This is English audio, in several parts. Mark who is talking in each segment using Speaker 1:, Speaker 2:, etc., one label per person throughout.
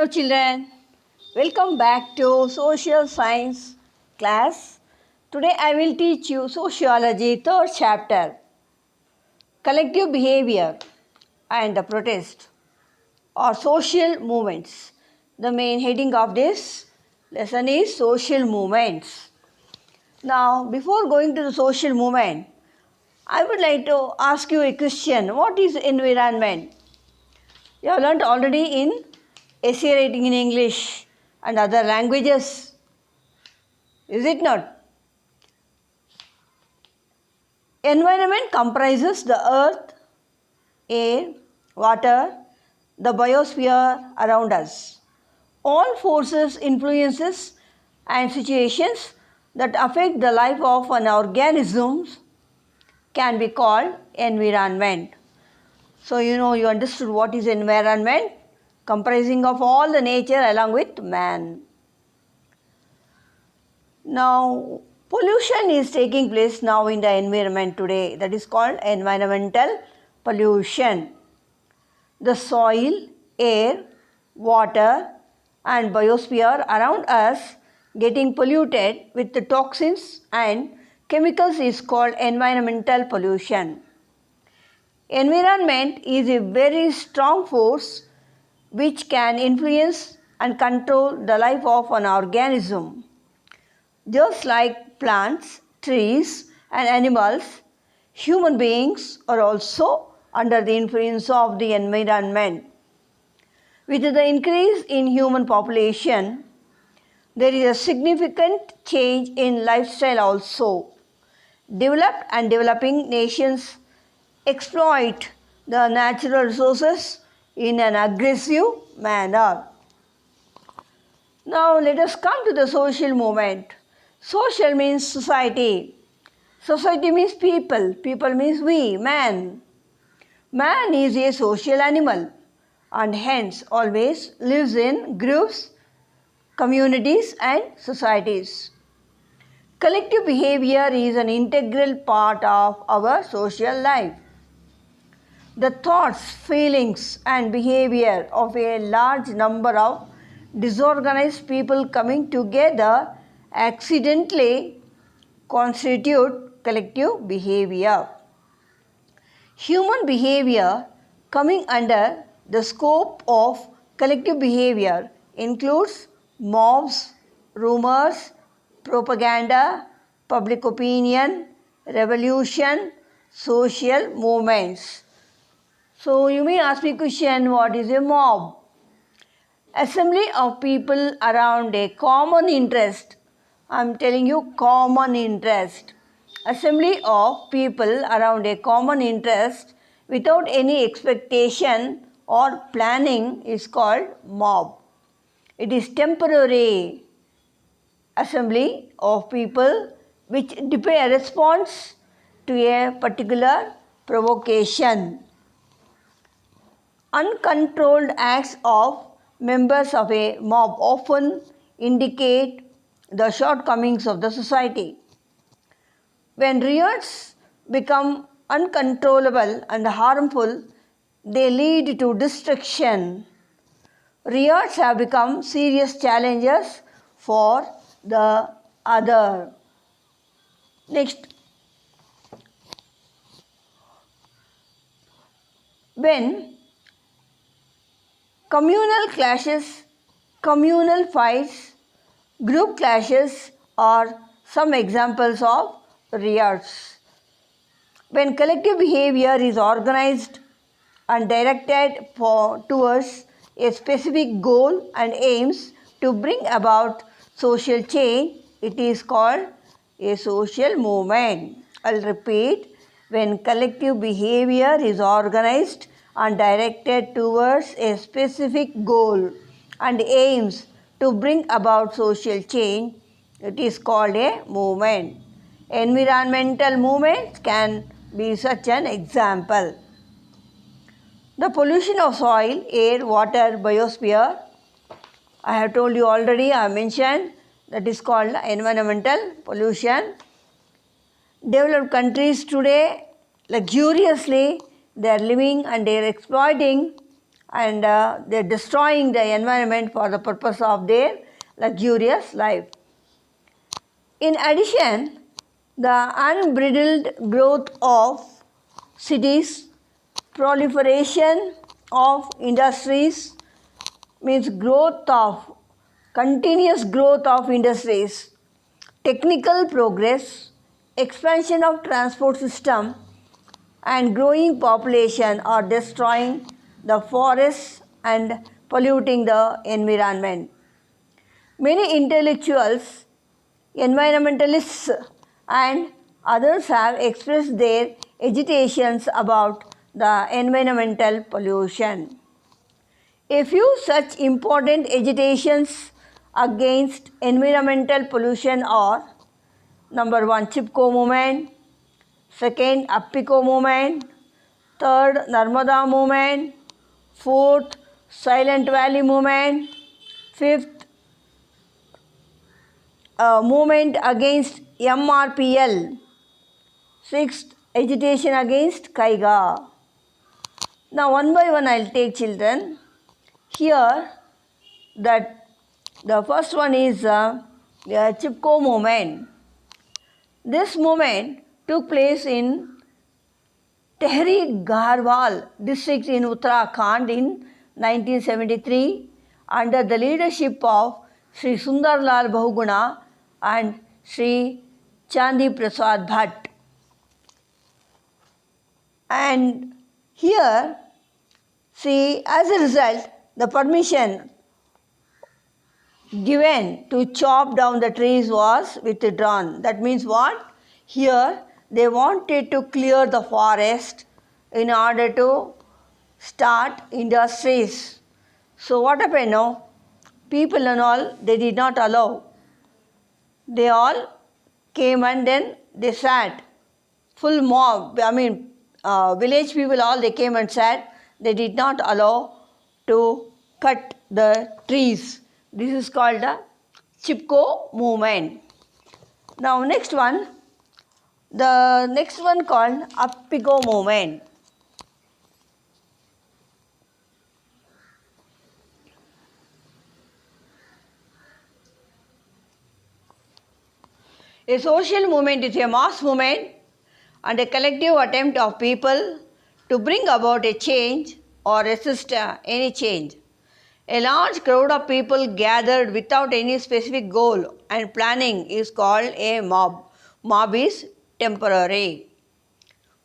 Speaker 1: Hello children, welcome back to social science class. Today I will teach you sociology third chapter, collective behavior and the protest or social movements. The main heading of this lesson is social movements. Now before going to the social movement, I would like to ask you a question. What is environment? You have learnt already in essay writing in English and other languages. Is it not? Environment comprises the earth, air, water, the biosphere around us. All forces, influences and situations that affect the life of an organism can be called environment. So you understood what is environment, comprising of all the nature along with man. Now, pollution is taking place now in the environment today. That is called environmental pollution. The soil, air, water and biosphere around us getting polluted with the toxins and chemicals is called environmental pollution. Environment is a very strong force which can influence and control the life of an organism. Just like plants, trees and animals, human beings are also under the influence of the environment. With the increase in human population, there is a significant change in lifestyle also. Developed and developing nations exploit the natural resources in an aggressive manner. Now let us come to the social movement. Social means society. Society means people. People means we, man. Man is a social animal and hence always lives in groups, communities and societies. Collective behavior is an integral part of our social life. The thoughts, feelings and behavior of a large number of disorganized people coming together accidentally constitute collective behavior. Human behavior coming under the scope of collective behavior includes mobs, rumors, propaganda, public opinion, revolution, social movements. So you may ask me question, what is a mob? Assembly of people around a common interest. I am telling you common interest. Assembly of people around a common interest without any expectation or planning is called mob. It is temporary assembly of people which responds to a particular provocation. Uncontrolled acts of members of a mob often indicate the shortcomings of the society. When riots become uncontrollable and harmful, they lead to destruction. Riots have become serious challenges for the other. Next, when communal clashes, communal fights, group clashes are some examples of riots. When collective behavior is organized and directed towards a specific goal and aims to bring about social change, it is called a social movement. I'll repeat, when collective behavior is organized and directed towards a specific goal and aims to bring about social change, it is called a movement. Environmental movements can be such an example. The pollution of soil, air, water, biosphere, I have told you already, I have mentioned, that is called environmental pollution. Developed countries today, luxuriously, they are living and they are exploiting and they're destroying the environment for the purpose of their luxurious life. In addition, the unbridled growth of cities, proliferation of industries, means continuous growth of industries, technical progress, expansion of transport system, and growing population are destroying the forests and polluting the environment. Many intellectuals, environmentalists, and others have expressed their agitations about the environmental pollution. A few such important agitations against environmental pollution are: number one, Chipko movement; second, Appiko movement; third, Narmada movement; fourth, Silent Valley movement; fifth, movement against MRPL; sixth, agitation against Kaiga. Now one by one I'll take, children. Here that the first one is the Chipko movement. This movement took place in Tehri Garhwal district in Uttarakhand in 1973 under the leadership of Sri Sundarlal Bahuguna and Sri Chandi Prasad Bhatt. And here, see, as a result, the permission given to chop down the trees was withdrawn. That means what? Here they wanted to clear the forest in order to start industries. So what happened now? People and all, they did not allow. They all came and then they sat. Full mob, village people all, they came and sat. They did not allow to cut the trees. This is called the Chipko movement. Now the next one called Appiko movement. A social movement is a mass movement and a collective attempt of people to bring about a change or resist any change. A large crowd of people gathered without any specific goal and planning is called a mob. Mob is temporary.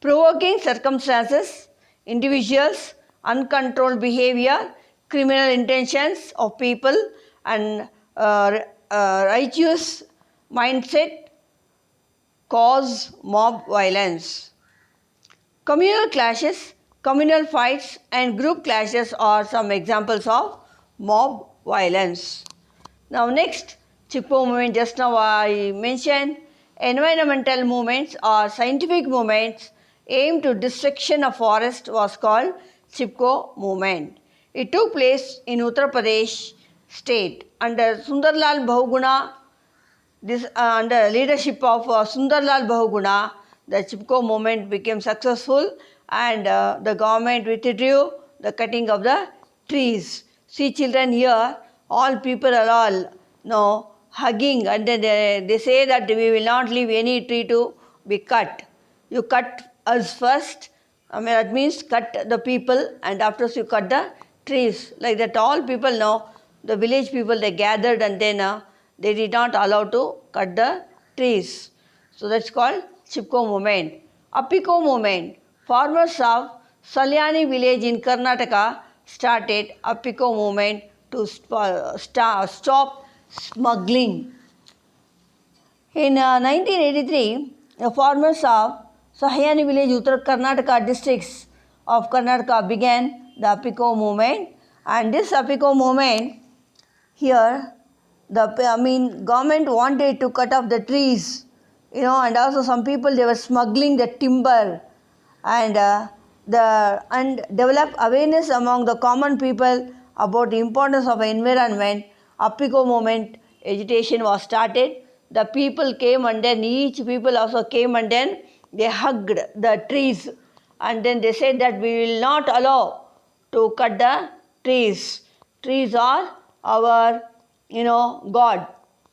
Speaker 1: Provoking circumstances, individuals, uncontrolled behavior, criminal intentions of people, and righteous mindset cause mob violence. Communal clashes, communal fights, and group clashes are some examples of mob violence. Now next, Chipko movement, just now I mentioned. Environmental movements or scientific movements aimed to destruction of forest was called Chipko movement. It took place in Uttar Pradesh state under Sundarlal Bahuguna. Under leadership of Sundarlal Bahuguna, the Chipko movement became successful and the government withdrew the cutting of the trees. See children, here all people are all hugging and then they say that we will not leave any tree to be cut. You cut us first, that means cut the people and after you cut the trees. Like that all people know, the village people, they gathered and then they did not allow to cut the trees. So that's called Chipko movement. Appiko movement. Farmers of Salyani village in Karnataka started Appiko movement to stop smuggling. In 1983, the farmers of Sahyani village, Uttar Karnataka districts of Karnataka began the Appiko movement, and this Appiko movement here, government wanted to cut off the trees, and also some people, they were smuggling the timber and develop awareness among the common people about the importance of environment. Appiko movement agitation was started. The people came and then each people also came and then they hugged the trees and then they said that we will not allow to cut the trees. Trees are our, God.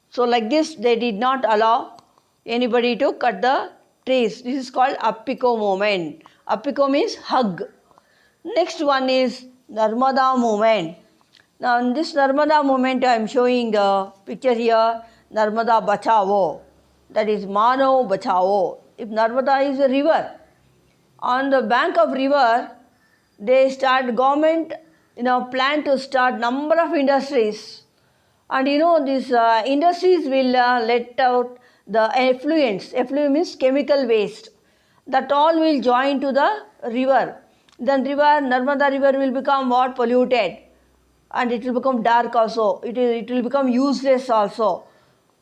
Speaker 1: So like this, they did not allow anybody to cut the trees. This is called Appiko movement. Appiko means hug. Next one is Narmada movement. Now in this Narmada movement, I am showing the picture here, Narmada Bachao. That is Mano Bachao. If Narmada is a river, on the bank of river, they start government, plan to start number of industries. And these industries will let out the effluents. Effluent means chemical waste. That all will join to the river. Then Narmada river will become what? Polluted. And it will become dark also. It will become useless also.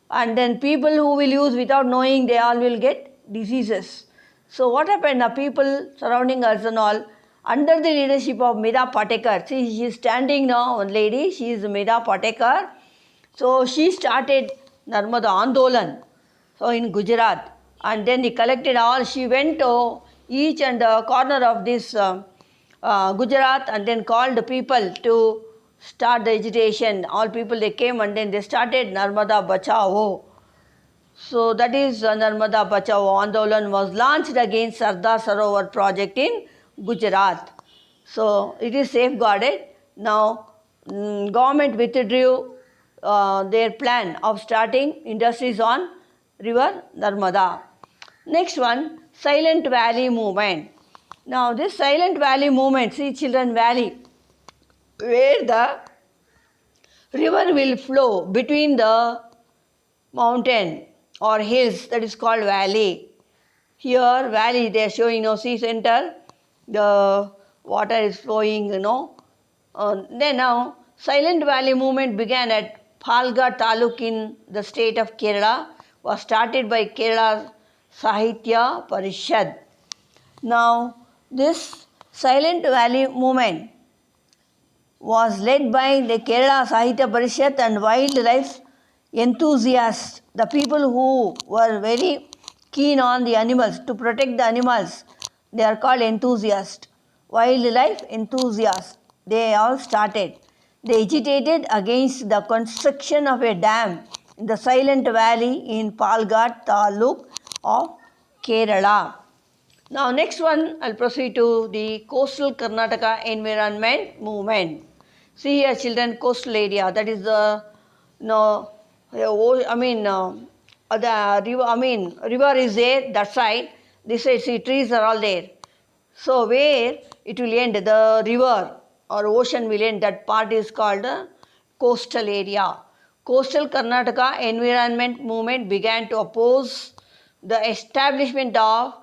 Speaker 1: And then people who will use without knowing, they all will get diseases. So what happened? The people surrounding us and all, under the leadership of Meera Patekar. See, she is standing now, one lady, she is Meera Patekar. So she started Narmada Andolan, so in Gujarat. And then he collected all, she went to each and corner of this Gujarat and then called the people to start the agitation. All people, they came and then they started Narmada Bachao. So that is Narmada Bachao Andolan was launched against Sardar Sarovar project in Gujarat. So it is safeguarded. Now government withdrew their plan of starting industries on river Narmada. Next one, Silent Valley movement. Now this Silent Valley movement, see Children Valley, where the river will flow between the mountain or hills, that is called valley. Here valley, they are showing, see center, the water is flowing, then now Silent Valley movement began at Phalghat Taluk in the state of Kerala, was started by Kerala Sahitya Parishad. Now this Silent Valley movement was led by the Kerala Sahitya Parishad and wildlife enthusiasts, the people who were very keen on the animals, to protect the animals. They are called enthusiasts, wildlife enthusiasts. They all started. They agitated against the construction of a dam in the Silent Valley in Phalghat Taluk of Kerala. Now next one, I'll proceed to the coastal Karnataka environment movement. See here children, coastal area, that is the, river is there, that side, this side, see trees are all there. So where it will end, the river or ocean will end, that part is called the coastal area. Coastal Karnataka environment movement began to oppose the establishment of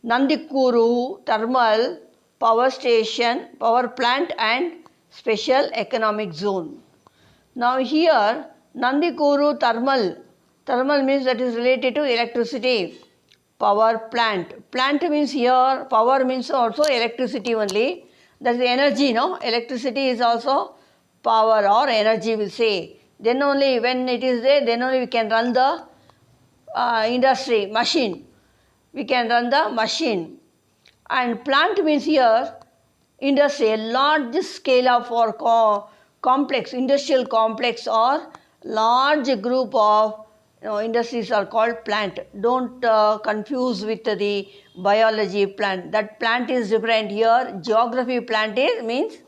Speaker 1: Nandikuru thermal power station, power plant and special economic zone. Now here Nandikuru thermal means that is related to electricity. Power plant. Plant means here, power means also electricity only. That is energy, no? Electricity is also power or energy, will say. Then only when it is there, then only we can run the industry, machine. We can run the machine. And plant means here industry, a large scale of or complex, industrial complex or large group of industries are called plant. Don't confuse with the biology plant. That plant is different here. Geography plant means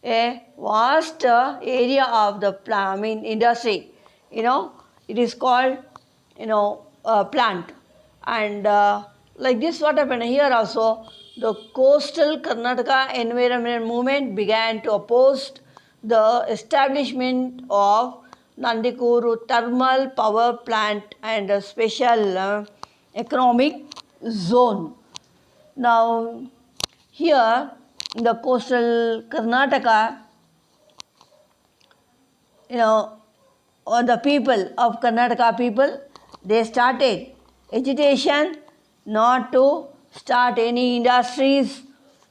Speaker 1: a vast area of the industry. It is called plant. And like this, what happened here also, the coastal Karnataka environment movement began to oppose the establishment of Nandikuru thermal power plant and a special economic zone. Now here in the coastal Karnataka, the people of Karnataka people, they started agitation not to start any industries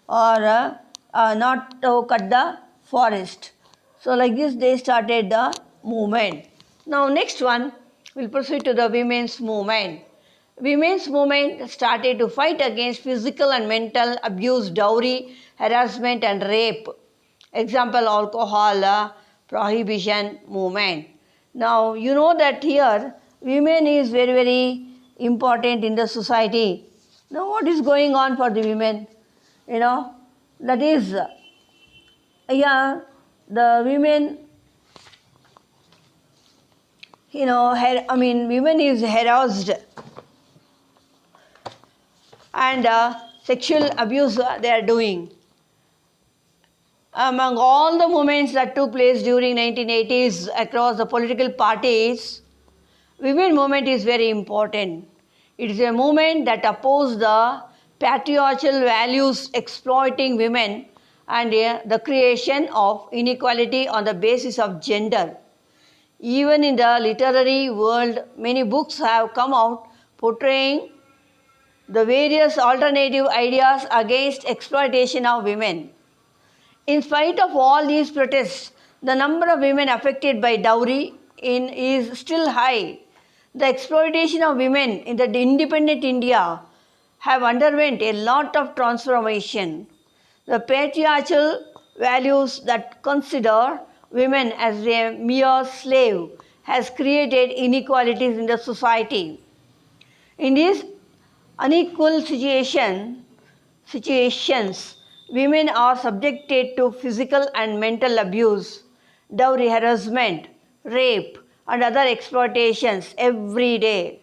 Speaker 1: or not to cut the forest. So like this they started the movement. Now next one, we'll proceed to the women's movement. Women's movement started to fight against physical and mental abuse, dowry, harassment and rape. Example, alcohol prohibition movement. Now, you know that here women is very, very important in the society. Now, what is going on for the women? You know, that is, yeah, the women, women is harassed and sexual abuse they are doing. Among all the movements that took place during 1980s across the political parties, women movement is very important. It is a movement that opposed the patriarchal values exploiting women and the creation of inequality on the basis of gender. Even in the literary world, many books have come out portraying the various alternative ideas against exploitation of women. In spite of all these protests, the number of women affected by dowry is still high. The exploitation of women in the independent India have underwent a lot of transformation. The patriarchal values that consider women as a mere slave has created inequalities in the society. In these unequal situations, women are subjected to physical and mental abuse, dowry harassment, rape, and other exploitations every day.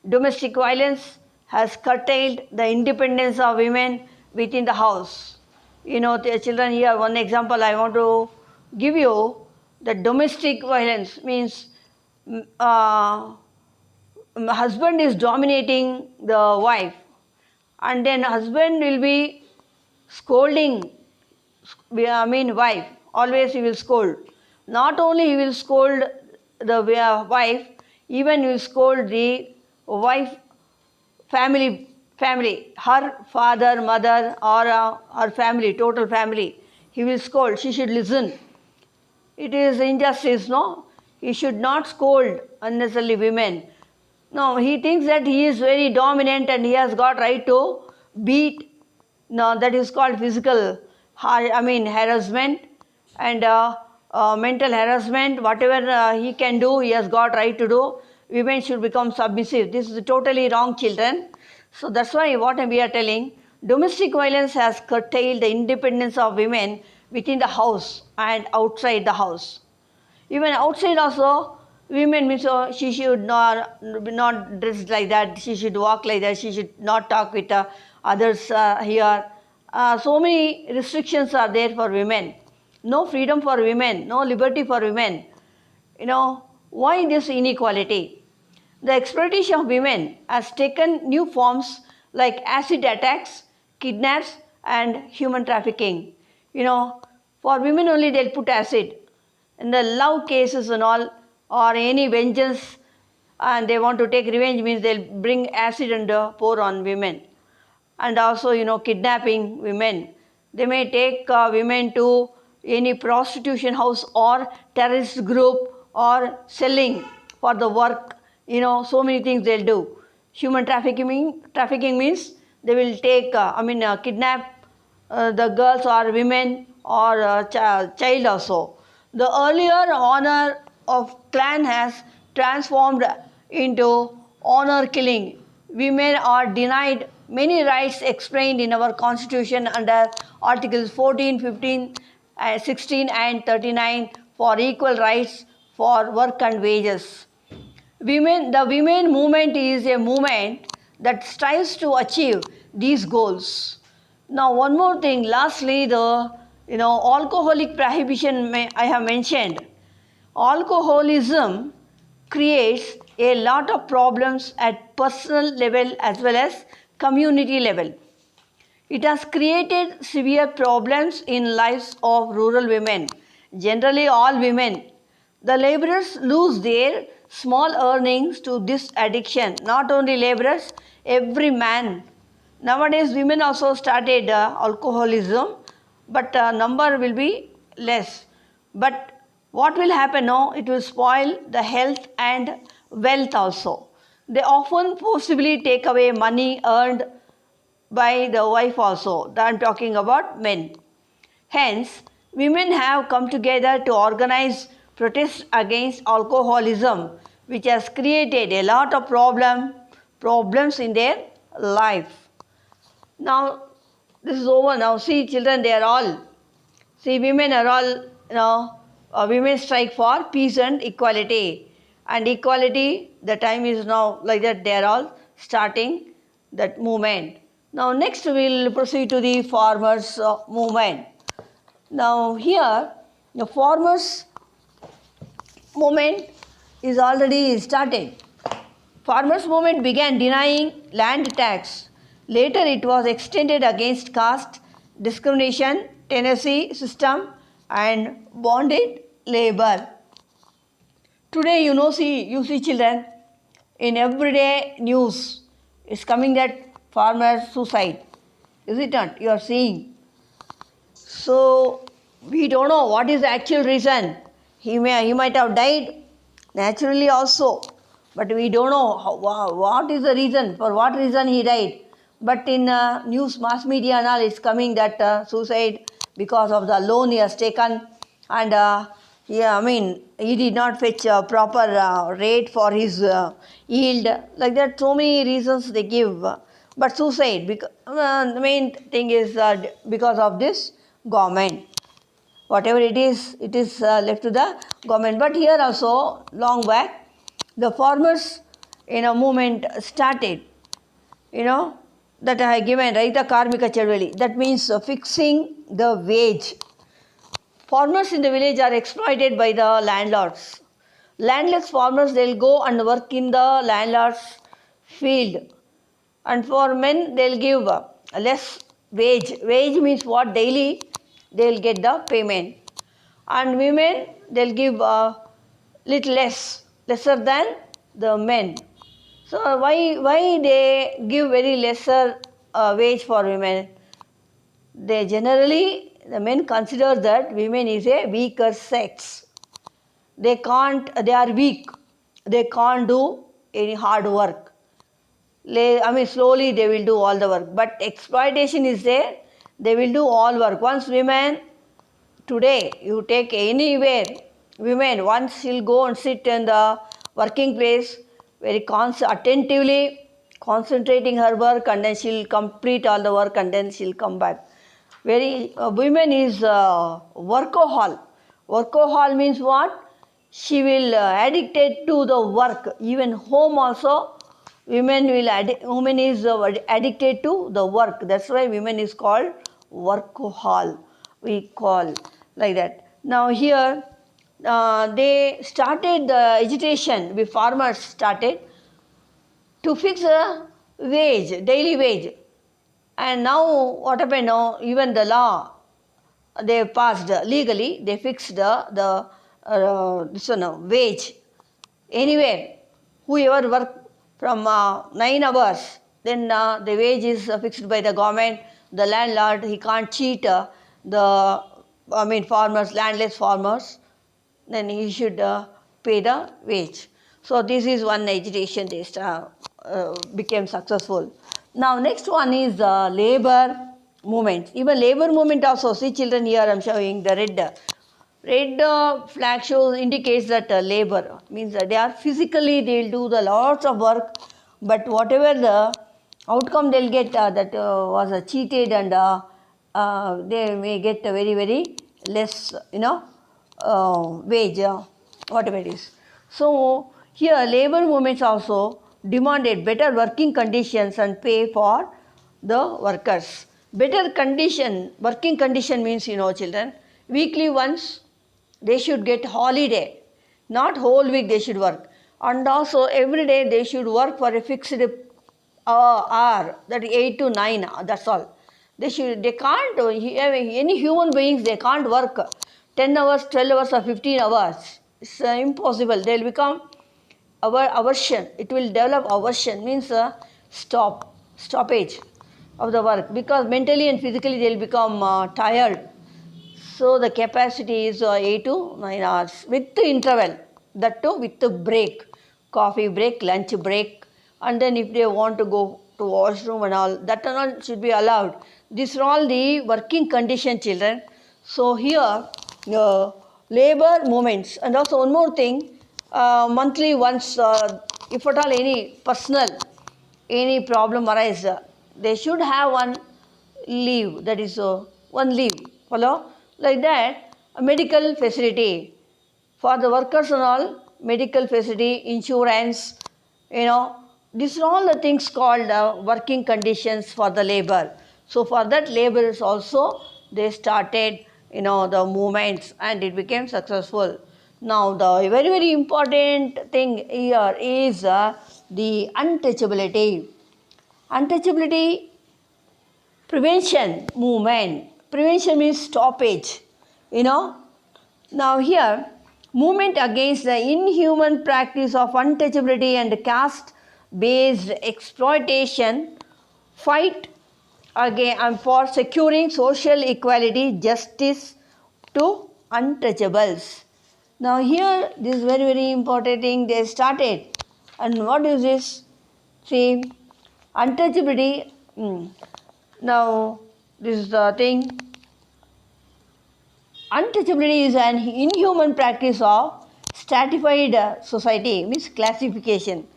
Speaker 1: Domestic violence has curtailed the independence of women within the house. The children here, one example I want to give you, the domestic violence means uh, husband is dominating the wife, and then husband will be scolding, wife. Always he will scold. Not only he will scold the wife, even he will scold the wife family, her father, mother, or her family, total family. He will scold. She should listen. It is injustice, no? He should not scold unnecessarily women. No, he thinks that he is very dominant and he has got right to beat. No, that is called physical, harassment and mental harassment. Whatever he can do, he has got right to do. Women should become submissive. This is totally wrong, children. So that's why what we are telling, domestic violence has curtailed the independence of women within the house and outside the house. Even outside also, women means she should not dress like that, she should walk like that, she should not talk with others here. So many restrictions are there for women. No freedom for women, no liberty for women. Why this inequality? The exploitation of women has taken new forms like acid attacks, kidnaps, and human trafficking. For women only they'll put acid. In the love cases and all, or any vengeance, and they want to take revenge means they'll bring acid and pour on women. And also, kidnapping women. They may take women to any prostitution house or terrorist group or selling for the work. So many things they'll do. Human trafficking means they will take, kidnap the girls or women or child also. The earlier honor of clan has transformed into honor killing. Women are denied many rights explained in our constitution under Articles 14, 15, 16 and 39 for equal rights for work and wages. The women movement is a movement that strives to achieve these goals. Now, one more thing. Lastly, the alcoholic prohibition I have mentioned. Alcoholism creates a lot of problems at personal level as well as community level. It has created severe problems in lives of rural women, generally all women. The laborers lose their small earnings to this addiction. Not only laborers, every man. Nowadays, women also started alcoholism, but number will be less. But what will happen now? It will spoil the health and wealth also. They often forcibly take away money earned by the wife also. I'm talking about men. Hence, Women have come together to organize protests against alcoholism, which has created a lot of problems in their life. Now, this is over now. See, children, they are all, see, women are all, women strike for peace and equality. And equality, the time is now like that, they are all starting that movement. Now, next we will proceed to the farmers' movement. Now, here, the farmers' movement is already started. Farmers' movement began denying land tax. Later, it was extended against caste discrimination, tenancy system, and bonded labor. Today, you see children in everyday news. It's coming that farmer suicide. Is it not? You are seeing. So we don't know what is the actual reason. He might have died naturally also, but we don't know what is the reason, for what reason he died. But in news, mass media and all, it's coming that suicide because of the loan he has taken, and he did not fetch a proper rate for his yield. Like that, so many reasons they give. But suicide, the main thing is because of this government. Whatever it is left to the government. But here also, long back, the farmers movement started, that I have given, Raita Karmika Chadvali. That means fixing the wage. Farmers in the village are exploited by the landlords. Landless farmers, they'll go and work in the landlord's field. And for men, they'll give less wage. Wage means what? Daily, they'll get the payment. And women, they'll give little lesser than the men. So why they give very lesser wage for women? They generally, the men consider that women is a weaker sex. They are weak. They can't do any hard work. Slowly they will do all the work. But exploitation is there. They will do all work. Once women, today you take anywhere, women, once she'll go and sit in the working place, very attentively concentrating her work, and then she'll complete all the work, and then she'll come back. Women is workahol. Workahol means what? She will addicted to the work. Even home also, women is addicted to the work. That's why women is called workahol. We call like that. Now here, they started the agitation. The farmers started to fix a wage, daily wage. And now what happened now? Even the law they passed legally. They fixed the wage anywhere. Whoever work from 9 hours, then the wage is fixed by the government. The landlord, he can't cheat farmers, landless farmers. Then he should pay the wage. So this is one agitation they became successful. Now next one is labor movement. Even labor movement also, see children, here I am showing the red flag shows indicates that labor means that they are physically, they will do the lots of work, but whatever the outcome they'll get that was cheated, and they may get a very very less wage, whatever it is. So here labor movements also demanded better working conditions and pay for the workers. Better working condition means, children, weekly once they should get holiday, not whole week they should work. And also every day they should work for a fixed hour, that 8 to 9, that's all. They can't, any human beings, they can't work 10 hours, 12 hours or 15 hours. It's impossible. They'll become aversion. It will develop aversion, means stoppage of the work, because mentally and physically they'll become tired. So the capacity is 8 to 9 hours with the interval, that too with the break, coffee break, lunch break, and then if they want to go to washroom and all, that all should be allowed. These are all the working condition, children. So here, labor movements, and also one more thing, monthly once, if at all any personal, any problem arise, they should have one leave, that is one leave, follow? Like that, a medical facility for the workers and all, medical facility, insurance, these are all the things called working conditions for the labor. So for that laborers also, they started, the movements and it became successful. Now the very, very important thing here is the untouchability. Untouchability prevention movement. Prevention means stoppage, you know. Now here, movement against the inhuman practice of untouchability and caste-based exploitation, fight again and for securing social equality, justice to untouchables. Now here, this very, very important thing they started. And what is this? See, untouchability. Now, this is the thing. Untouchability is an inhuman practice of stratified society, means classification.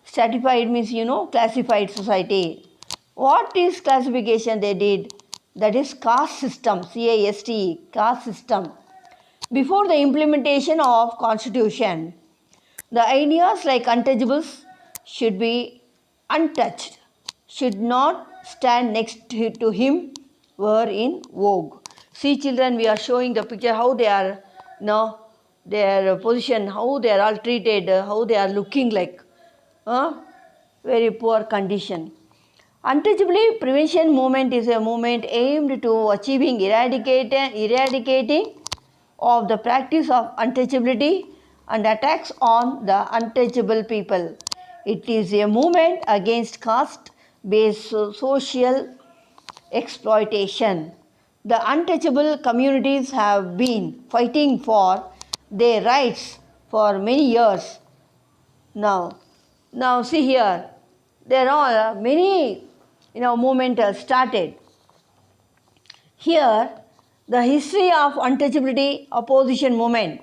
Speaker 1: Stratified means, classified society. What is classification they did? That is caste system, CASTE, caste system. Before the implementation of constitution, the ideas like untouchables should be untouched, should not stand next to him, were in vogue. See, children, we are showing the picture how they are, their position, how they are all treated, how they are looking like. Very poor condition. Untouchability prevention movement is a movement aimed to achieving eradicating of the practice of untouchability and attacks on the untouchable people. It is a movement against caste-based social exploitation. The untouchable communities have been fighting for their rights for many years now. Now see here, there are many movements started. Here, the history of untouchability opposition movement.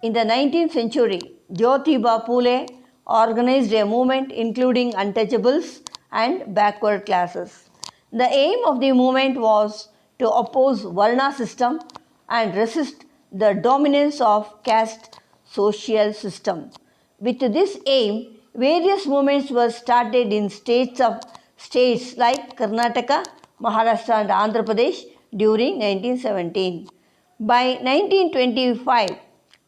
Speaker 1: In the 19th century, Jyotiba Phule organized a movement including untouchables and backward classes. The aim of the movement was to oppose Varna system and resist the dominance of caste social system. With this aim, various movements were started in states like Karnataka, Maharashtra and Andhra Pradesh during 1917. By 1925,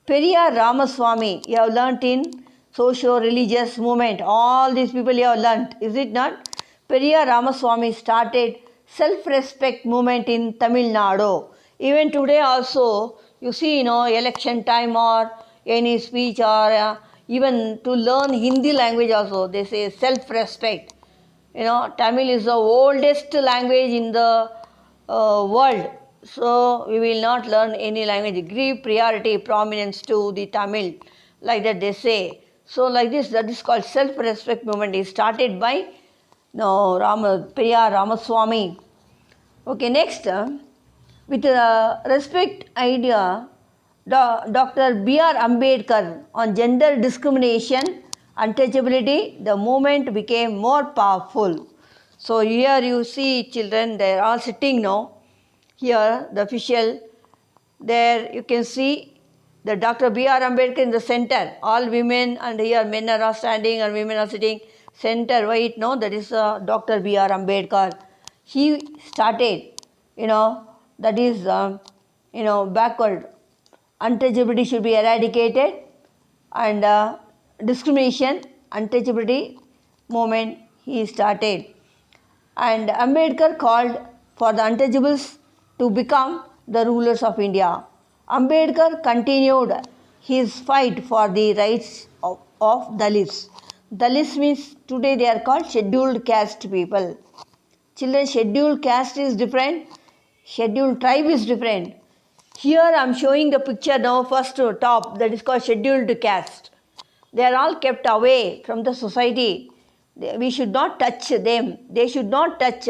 Speaker 1: Periyar Ramaswamy, you have learnt in socio-religious movement, all these people you have learnt, is it not? Periyar Ramaswamy started self-respect movement in Tamil Nadu. Even today also, you see, election time or any speech or even to learn Hindi language also, they say self-respect. Tamil is the oldest language in the world. So we will not learn any language. Give priority, prominence to the Tamil. Like that they say. So like this, that is called self-respect movement. It started by Periyar Ramaswamy. Okay, next, with the respect idea, Dr. B.R. Ambedkar on gender discrimination, untouchability, the movement became more powerful. So here you see children, they are all sitting now. Here the official, there you can see the Dr. B.R. Ambedkar in the center. All women and here men are standing and women are sitting. Center white, no, that is Dr. B.R. Ambedkar. He started, that is, backward. Untouchability should be eradicated and discrimination, untouchability movement he started. And Ambedkar called for the untouchables to become the rulers of India. Ambedkar continued his fight for the rights of Dalits. Dalits means today they are called scheduled caste people. Children, scheduled caste is different, scheduled tribe is different. Here I am showing the picture now, first to top, that is called scheduled caste. They are all kept away from the society. We should not touch them. They should not touch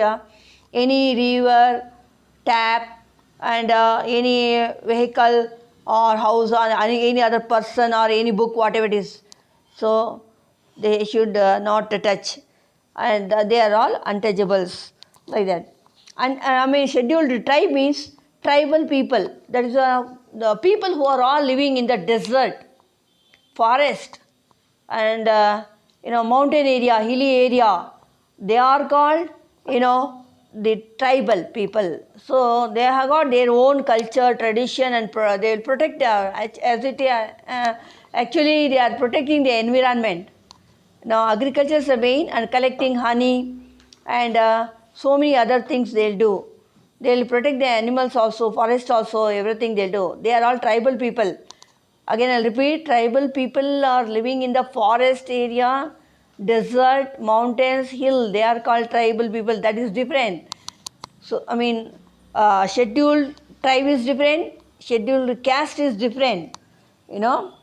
Speaker 1: any river, tap, and any vehicle or house or any other person or any book, whatever it is. So they should not touch, and they are all untouchables, like that. And I mean, scheduled tribe means tribal people. That is the people who are all living in the desert, forest, and mountain area, hilly area. They are called the tribal people. So they have got their own culture, tradition, and they will protect as it actually they are protecting the environment. Now agriculture is the main, and collecting honey and so many other things they'll do. They'll protect the animals also, forest also, everything they'll do. They are all tribal people. Again, I'll repeat, tribal people are living in the forest area, desert, mountains, hill. They are called tribal people. That is different. So, I mean, scheduled tribe is different, scheduled caste is different. You know,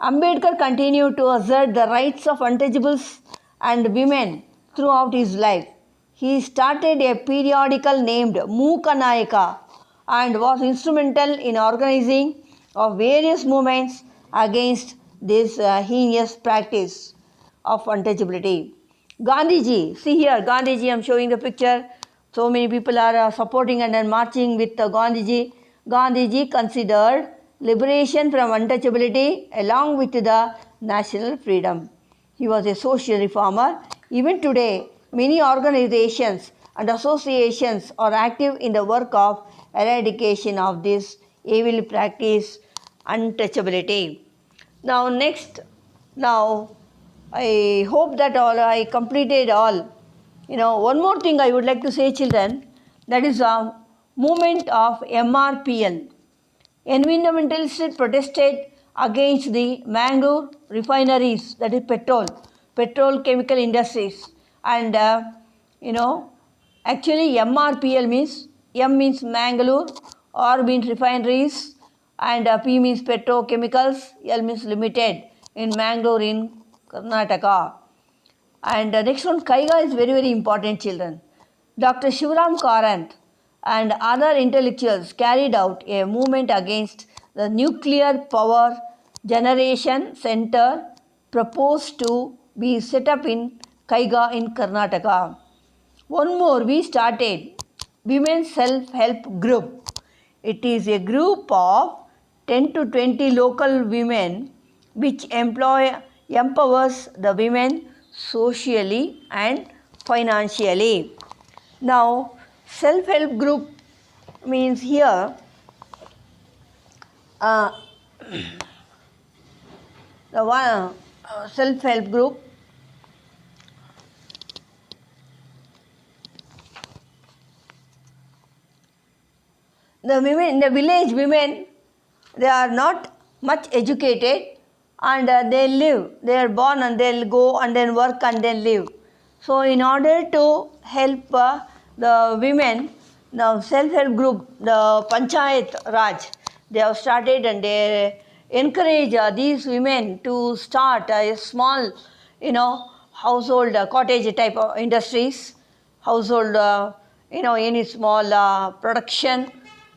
Speaker 1: Ambedkar continued to assert the rights of untouchables and women throughout his life. He started a periodical named Mookanayaka and was instrumental in organizing of various movements against this heinous practice of untouchability. Gandhiji, see here, Gandhiji, I am showing the picture. So many people are supporting and marching with Gandhiji. Gandhiji considered liberation from untouchability along with the national freedom. He was a social reformer. Even today, many organizations and associations are active in the work of eradication of this evil practice, untouchability. Now, next, now I hope that all I completed all. One more thing I would like to say, children, that is a movement of MRPL. Environmentalists protested against the Mangalore refineries, that is petrol chemical industries, and actually MRPL means M means Mangalore, R means refineries, and P means petrochemicals, L means limited in Mangalore in Karnataka. And next one, Kaiga is very, very important, children. Dr. Shivram Karant and other intellectuals carried out a movement against the nuclear power generation center proposed to be set up in Kaiga in Karnataka. One more, we started Women's Self-Help Group. It is a group of 10 to 20 local women which empowers the women socially and financially. Now, self-help group means here uh, the one self-help group. The women in the village, women, they are not much educated, and they live. They are born and they'll go and then work and then live. So, in order to help the women, now self-help group, the Panchayat Raj, they have started and they encourage these women to start a small, household cottage type of industries, household, any small production,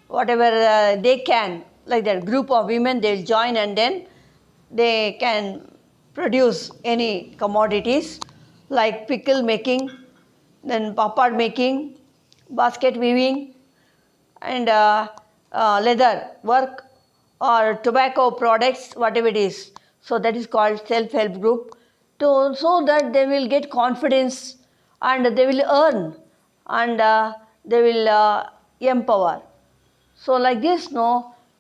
Speaker 1: whatever they can, like that group of women, they'll join and then they can produce any commodities like pickle making, then papad making, basket weaving, and leather work or tobacco products, whatever it is. So that is called self-help group. So that they will get confidence and they will earn and they will empower. So like this,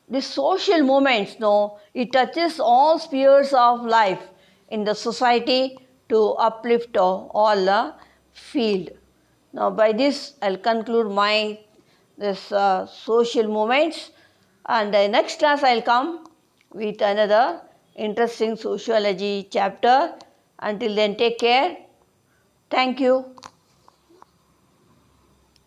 Speaker 1: this social movements, it touches all spheres of life in the society to uplift all the field. Now by this, I'll conclude my this social movements, and next class I'll come with another interesting sociology chapter. Until then, take care. Thank you.